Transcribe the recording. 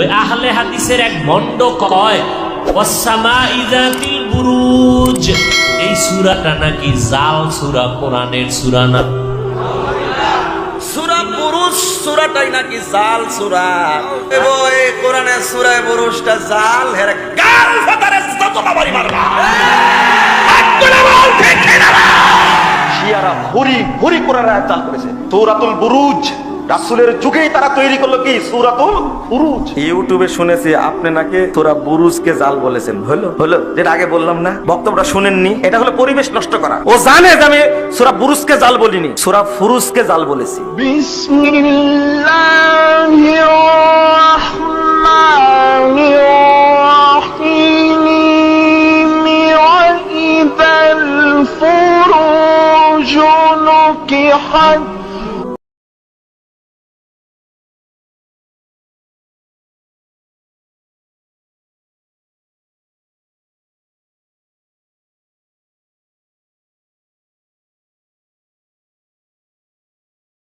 ওই আহলে হাদিসের এক ভণ্ড কয় ওয়াসসামাই যাতিল বুরুজ, এই সূরাটা নাকি জাল সূরা, কোরআনের সূরা না। সূরা বুরুজ সূরাটাই নাকি জাল সূরা। এই কোরআনের সূরা বুরুজটা জাল, হেরে গাল ফাটারে যতটা বাড়ি মারবা আকুলা বল ঠিক না। শিয়ারা ভরি ভরি কোরআন আয়াত জাল করেছে। সূরাতুল বুরুজ রাসূলের যুগেই তারা তৈরি করলো কি সূরাতুল বুরুজ। ইউটিউবে শুনেছি আপনি নাকি সূরা বুরুজকে জাল বলেছেন। হলো যেটা আগে বললাম না, বক্তব্যটা শুনেননি। এটা হলো পরিবেশ নষ্ট করা। ও জানে যে আমি সূরা বুরুজকে জাল বলিনি, সূরা ফুরুজকে জাল বলেছি। বিসমিল্লাহির রাহমানির